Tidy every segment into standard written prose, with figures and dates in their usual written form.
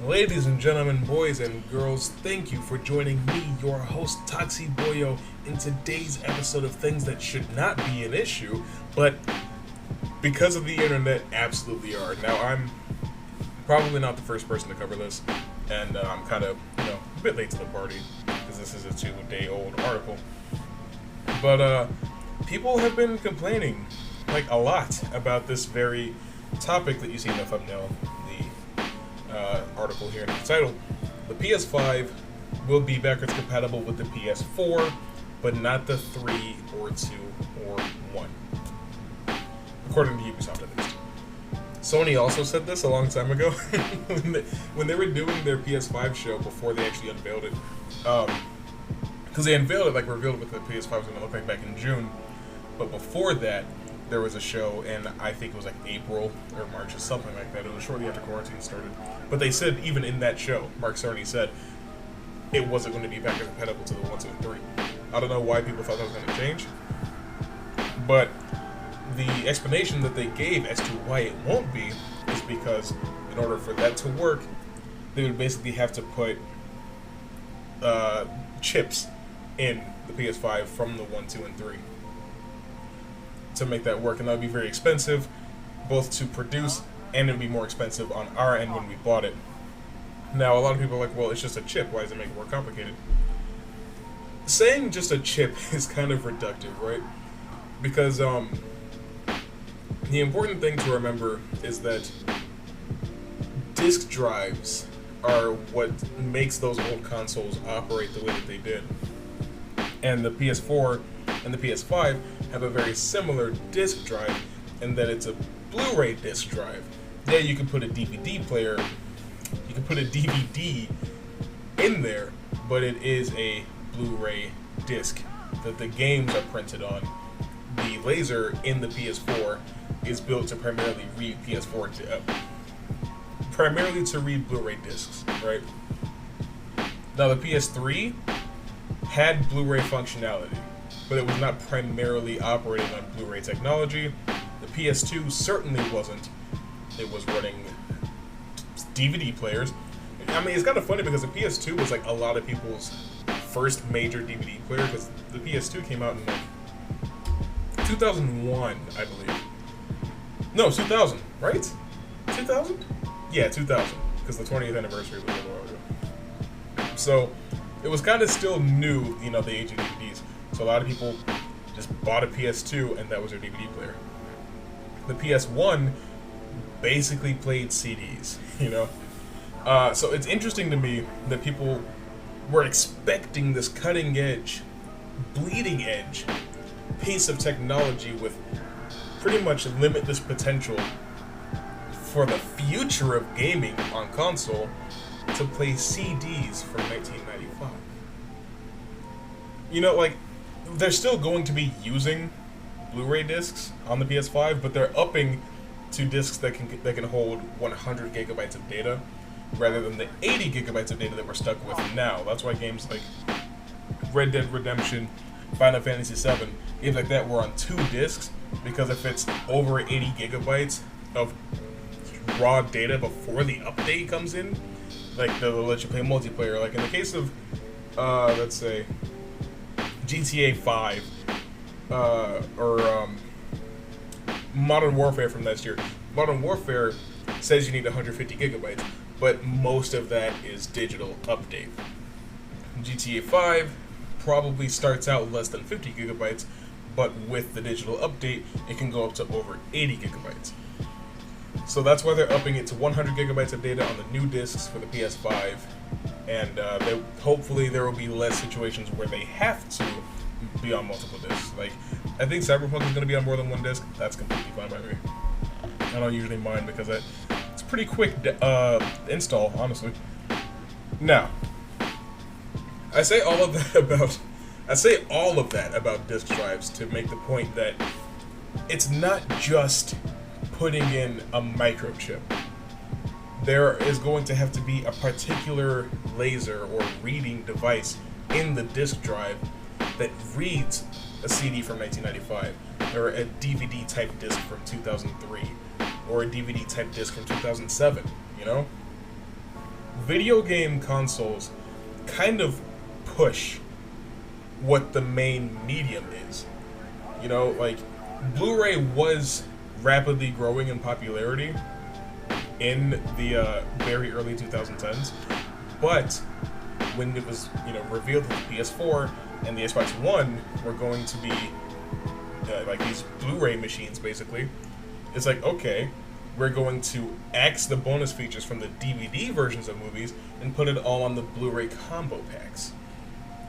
Ladies and gentlemen, boys and girls, thank you for joining me, your host, Toxi Boyo, in today's episode of Things That Should Not Be an Issue, but because of the internet, absolutely are. Now, I'm probably not the first person to cover this, and I'm kind of, a bit late to the party, because this is a 2-day-old article. But, people have been complaining, like, a lot about this very topic that you see in the thumbnail, article here in the title. The PS5 will be backwards compatible with the PS4, but not the 3 or 2 or 1. According to Ubisoft, at least. Sony also said this a long time ago when they were doing their PS5 show before they actually unveiled it. Because they unveiled it, revealed it what the PS5 was going to look like back in June. But before that, there was a show, and I think it was like April or March or something like that. It was shortly after quarantine started. But they said, even in that show, Mark Cerny said it wasn't going to be backwards compatible to the 1, 2, and 3. I don't know why people thought that was going to change. But the explanation that they gave as to why it won't be is because in order for that to work, they would basically have to put chips in the PS5 from the 1, 2, and 3. To make that work, and that would be very expensive both to produce, and it would be more expensive on our end when we bought it. Now, a lot of people are like, well, it's just a chip, why does it make it more complicated? Saying just a chip is kind of reductive, right? Because the important thing to remember is that disk drives are what makes those old consoles operate the way that they did. And the PS4 and the PS5 have a very similar disk drive in that it's a Blu-ray disk drive. Yeah, you can put a DVD player, you can put a DVD in there, but it is a Blu-ray disc that the games are printed on. The laser in the PS4 is built to primarily read primarily to read Blu-ray discs, right? Now the PS3 had Blu-ray functionality, but it was not primarily operating on Blu-ray technology. The PS2 certainly wasn't. It was running DVD players. I mean, it's kind of funny because the PS2 was like a lot of people's first major DVD player, because the PS2 came out in like 2001, I believe. No, 2000, right? 2000? Yeah, 2000, because the 20th anniversary was a little while ago. So it was kind of still new, the age of DVDs. So a lot of people just bought a PS2 and that was their DVD player. The PS1 basically played CDs, So it's interesting to me that people were expecting this cutting edge, bleeding edge piece of technology with pretty much limitless potential for the future of gaming on console to play CDs from 1995. They're still going to be using Blu-ray discs on the PS5, but they're upping to discs that can hold 100 gigabytes of data rather than the 80 gigabytes of data that we're stuck with now. That's why games like Red Dead Redemption, Final Fantasy VII, games like that were on 2 discs, because if it's over 80 gigabytes of raw data before the update comes in, they'll let you play multiplayer. Like in the case of, let's say, GTA 5, or Modern Warfare from last year. Modern Warfare says you need 150 gigabytes, but most of that is digital update. GTA 5 probably starts out less than 50 gigabytes, but with the digital update, it can go up to over 80 gigabytes. So that's why they're upping it to 100 gigabytes of data on the new discs for the PS5, and hopefully there will be less situations where they have to be on multiple discs. I think Cyberpunk is going to be on more than one disc. That's completely fine by me. I don't usually mind because it's pretty quick install, honestly. Now, I say all of that about disk drives to make the point that it's not just putting in a microchip. There is going to have to be a particular laser or reading device in the disk drive that reads a CD from 1995, or a DVD type disc from 2003, or a DVD type disc from 2007, video game consoles kind of push what the main medium is. You know, like, Blu-ray was rapidly growing in popularity in the very early 2010s, but when it was, revealed that the PS4 and the Xbox One were going to be like these Blu-ray machines, basically, it's like, okay, we're going to axe the bonus features from the DVD versions of movies and put it all on the Blu-ray combo packs.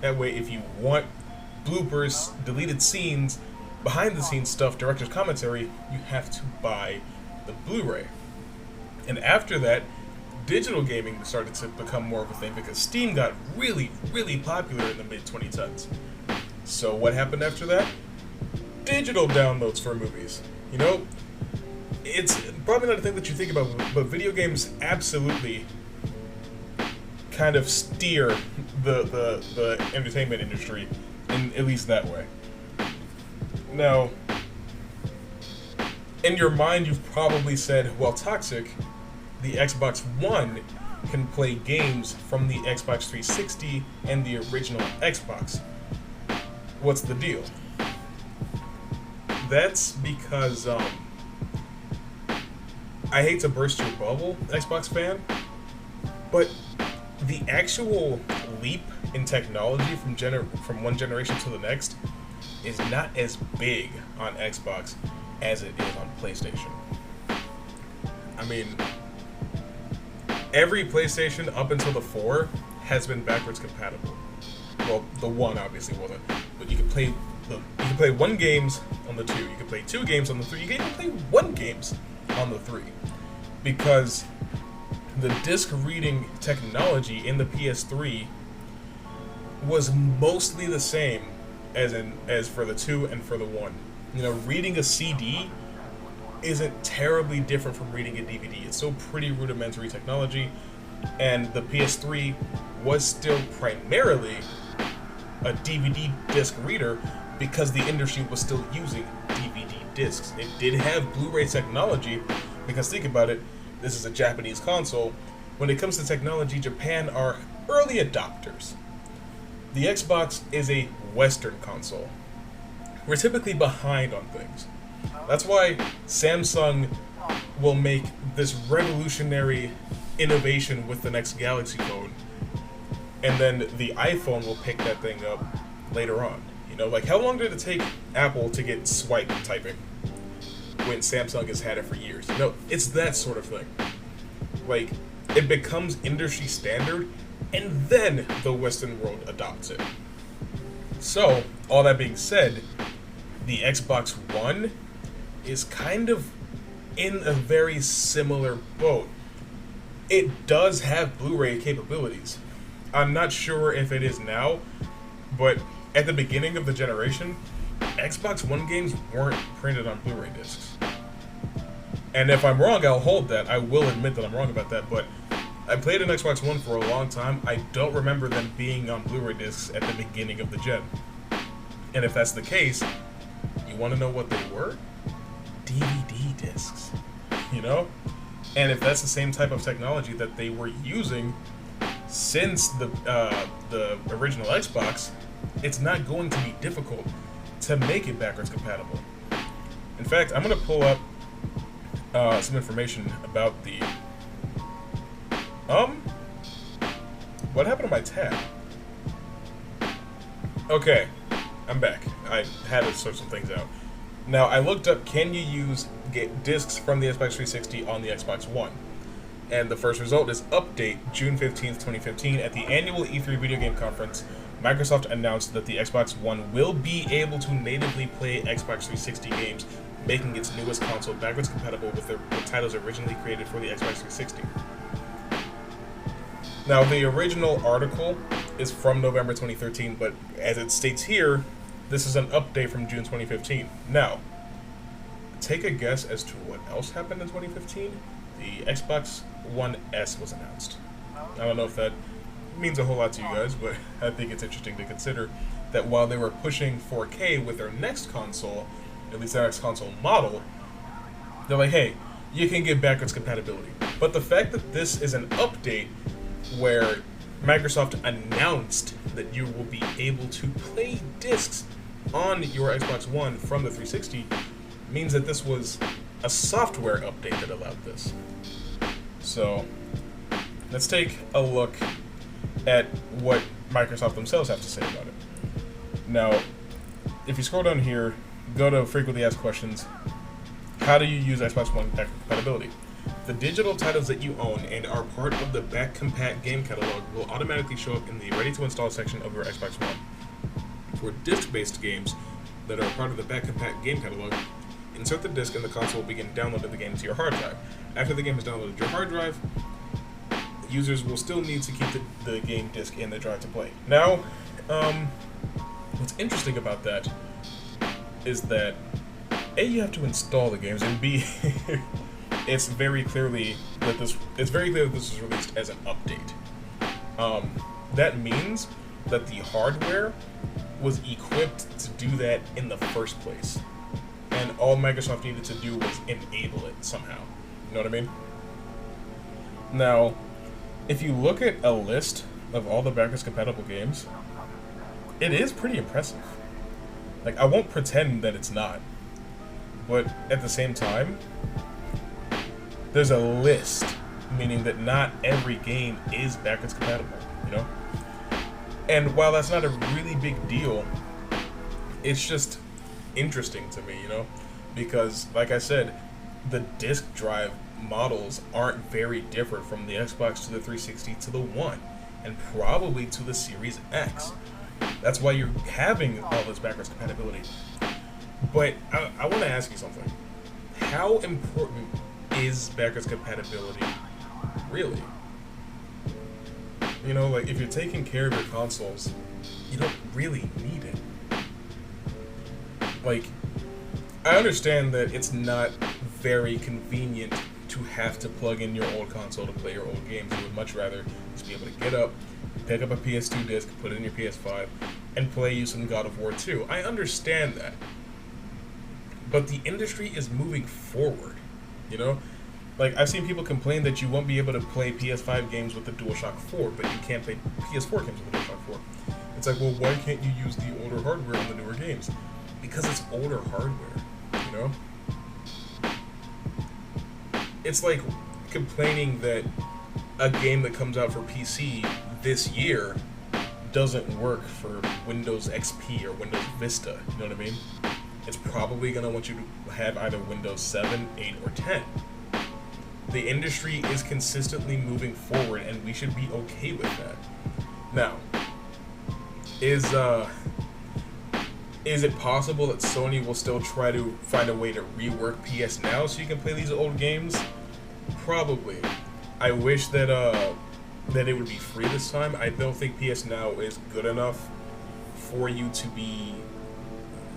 That way, if you want bloopers, deleted scenes, behind-the-scenes stuff, director's commentary, you have to buy the Blu-ray. And after that, digital gaming started to become more of a thing because Steam got really, really popular in the mid-2010s. So what happened after that? Digital downloads for movies. It's probably not a thing that you think about, but video games absolutely kind of steer the entertainment industry, in at least that way. Now, in your mind, you've probably said, well, Toxic, the Xbox One can play games from the Xbox 360 and the original Xbox. What's the deal? That's because, I hate to burst your bubble, Xbox fan, but the actual leap in technology from one generation to the next is not as big on Xbox as it is on PlayStation. I mean, every PlayStation up until the 4 has been backwards compatible. Well, the 1 obviously wasn't, but you can play one games on the 2, you can play 2 games on the 3, you can even play 1 games on the 3, because the disc reading technology in the PS3 was mostly the same as for the 2 and for the 1. Reading a CD isn't terribly different from reading a DVD. It's still pretty rudimentary technology, and the PS3 was still primarily a DVD disc reader because the industry was still using DVD discs. It did have Blu-ray technology, because think about it, this is a Japanese console. When it comes to technology, Japan are early adopters. The Xbox is a Western console. We're typically behind on things. That's why Samsung will make this revolutionary innovation with the next Galaxy phone, and then the iPhone will pick that thing up later on. Like, how long did it take Apple to get swipe typing when Samsung has had it for years? It's that sort of thing. Like, it becomes industry standard, and then the Western world adopts it. So, all that being said, the Xbox One is kind of in a very similar boat. It does have Blu-ray capabilities. I'm not sure if it is now, but at the beginning of the generation, Xbox One games weren't printed on Blu-ray discs. And if I'm wrong, I'll hold that. I will admit that I'm wrong about that, but I played an Xbox One for a long time. I don't remember them being on Blu-ray discs at the beginning of the gen. And if that's the case, you want to know what they were? DVD discs. And if that's the same type of technology that they were using since the original Xbox, it's not going to be difficult to make it backwards compatible. In fact, I'm going to pull up some information about the... What happened to my tab? Okay, I'm back. I had to sort some things out. Now, I looked up, can you use discs from the Xbox 360 on the Xbox One? And the first result is update June 15th, 2015. At the annual E3 video game conference, Microsoft announced that the Xbox One will be able to natively play Xbox 360 games, making its newest console backwards compatible with the titles originally created for the Xbox 360. Now, the original article is from November 2013, but as it states here, this is an update from June 2015. Now, take a guess as to what else happened in 2015. The Xbox One S was announced. I don't know if that means a whole lot to you guys, but I think it's interesting to consider that while they were pushing 4K with their next console, at least their next console model, they're like, hey, you can get backwards compatibility. But the fact that this is an update where Microsoft announced that you will be able to play discs on your Xbox One from the 360 means that this was a software update that allowed this. So, let's take a look at what Microsoft themselves have to say about it. Now, if you scroll down here, go to frequently asked questions. How do you use Xbox One backward compatibility? The digital titles that you own and are part of the back compat game catalog will automatically show up in the ready to install section of your Xbox One. For disc-based games that are part of the back compat game catalog, insert the disc and the console will begin downloading the game to your hard drive. After the game is downloaded to your hard drive, users will still need to keep the game disc in the drive to play. Now, what's interesting about that is that A, you have to install the games, and B, it's very clear that this was released as an update. That means that the hardware was equipped to do that in the first place, and all Microsoft needed to do was enable it somehow. You know what I mean? Now, if you look at a list of all the backwards compatible games, it is pretty impressive. Like, I won't pretend that it's not, but at the same time, there's a list, meaning that not every game is backwards compatible, you know? And while that's not a really big deal, it's just interesting to me, you know? Because, like I said, the disk drive models aren't very different from the Xbox to the 360 to the One, and probably to the Series X. That's why you're having all this backwards compatibility. But I want to ask you something. How important is backwards compatibility really? You know, like, if you're taking care of your consoles, you don't really need it. Like, I understand that it's not very convenient to have to plug in your old console to play your old games. You would much rather just be able to get up, pick up a PS2 disc, put it in your PS5, and play you some God of War 2. I understand that. But the industry is moving forward, you know? Like, I've seen people complain that you won't be able to play PS5 games with the DualShock 4, but you can't play PS4 games with the DualShock 4. It's like, well, why can't you use the older hardware on the newer games? Because it's older hardware, you know? It's like complaining that a game that comes out for PC this year doesn't work for Windows XP or Windows Vista, you know what I mean? It's probably going to want you to have either Windows 7, 8, or 10. The industry is consistently moving forward, and we should be okay with that. Now, is it possible that Sony will still try to find a way to rework PS Now so you can play these old games? Probably. I wish that it would be free this time. I don't think PS Now is good enough for you to be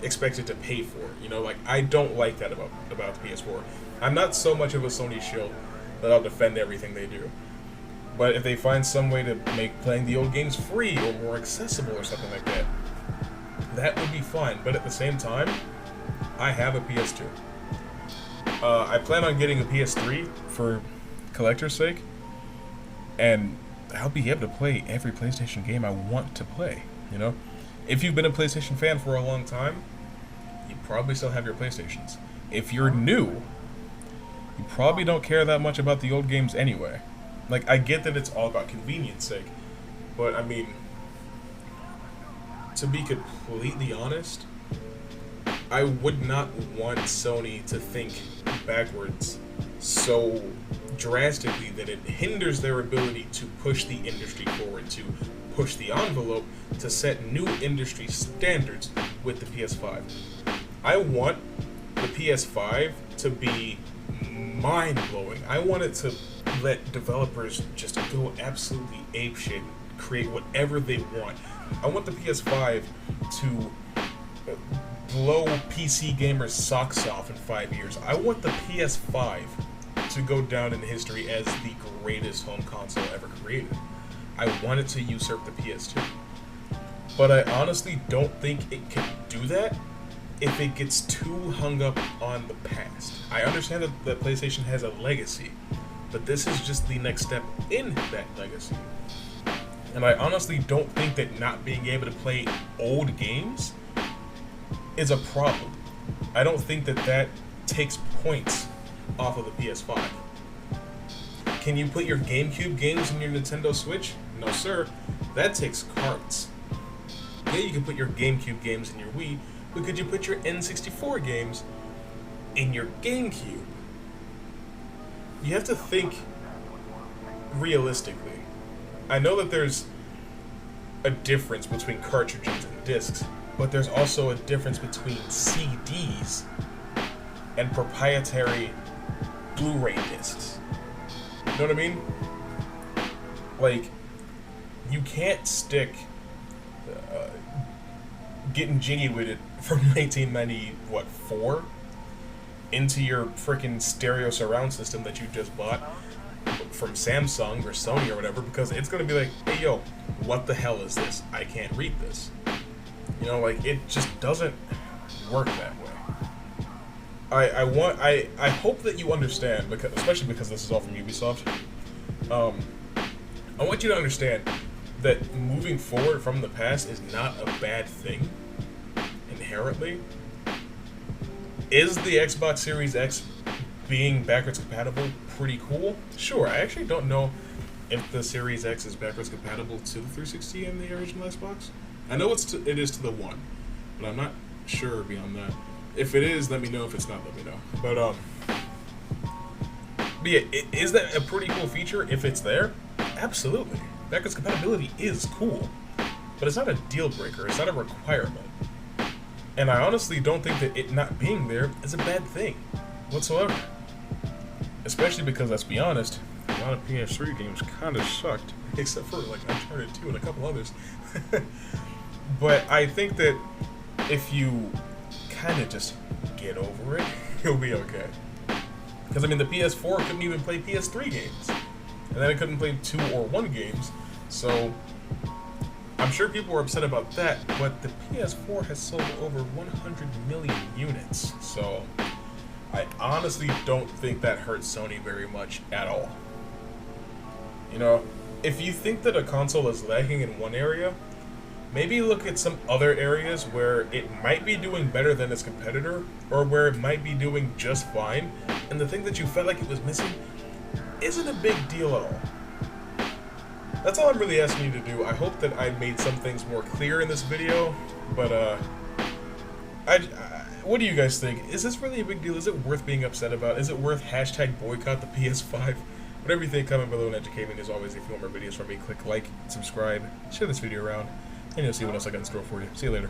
expected to pay for it. You know, like, I don't like that about the PS4. I'm not so much of a Sony shill that I'll defend everything they do. But if they find some way to make playing the old games free or more accessible or something like that, that would be fine. But at the same time, I have a PS2. I plan on getting a PS3 for collector's sake, and I'll be able to play every PlayStation game I want to play, you know? If you've been a PlayStation fan for a long time, you probably still have your PlayStations. If you're new, you probably don't care that much about the old games anyway. Like, I get that it's all about convenience sake, but I mean, to be completely honest, I would not want Sony to think backwards so drastically that it hinders their ability to push the industry forward, to push the envelope, to set new industry standards with the PS5. I want the PS5 to be mind-blowing. I want it to let developers just go absolutely apeshit and create whatever they want. I want the PS5 to blow PC gamers' socks off in 5 years. I want the PS5 to go down in history as the greatest home console ever created. I want it to usurp the PS2. But I honestly don't think it can do that if it gets too hung up on the past. I understand that PlayStation has a legacy, but this is just the next step in that legacy. And I honestly don't think that not being able to play old games is a problem. I don't think that that takes points off of the PS5. Can you put your GameCube games in your Nintendo Switch? No, sir. That takes cards. Yeah, you can put your GameCube games in your Wii, but could you put your N64 games in your GameCube? You have to think realistically. I know that there's a difference between cartridges and discs, but there's also a difference between CDs and proprietary Blu-ray discs. You know what I mean? Like, you can't stick getting jiggy with it from 1994 into your freaking stereo surround system that you just bought from Samsung or Sony or whatever, because it's gonna be like, hey yo, what the hell is this? I can't read this. You know, like, it just doesn't work that way. I hope that you understand, because especially because this is all from Ubisoft. I want you to understand that moving forward from the past is not a bad thing inherently. Is the Xbox Series X being backwards compatible pretty cool? Sure. I actually don't know if the Series X is backwards compatible to the 360 and the original Xbox. I know it is to the One, but I'm not sure beyond that. If it is, let me know. If it's not, let me know. But yeah, is that a pretty cool feature if it's there? Absolutely. Backwards compatibility is cool, but it's not a deal breaker. It's not a requirement. And I honestly don't think that it not being there is a bad thing whatsoever. Especially because, let's be honest, a lot of PS3 games kind of sucked, except for like Uncharted 2 and a couple others. But I think that if you kind of just get over it, you'll be okay. Because I mean, the PS4 couldn't even play PS3 games, and then it couldn't play 2 or 1 games. So I'm sure people were upset about that, but the PS4 has sold over 100 million units. So I honestly don't think that hurts Sony very much at all. You know, if you think that a console is lacking in one area, maybe look at some other areas where it might be doing better than its competitor, or where it might be doing just fine, and the thing that you felt like it was missing isn't a big deal at all. That's all I'm really asking you to do. I hope that I made some things more clear in this video, but what do you guys think? Is this really a big deal? Is it worth being upset about? Is it worth hashtag boycott the PS5? Whatever you think, comment below and educate me. As always, if you want more videos from me, click like, subscribe, share this video around, and you'll see what else I got in store for you. See you later.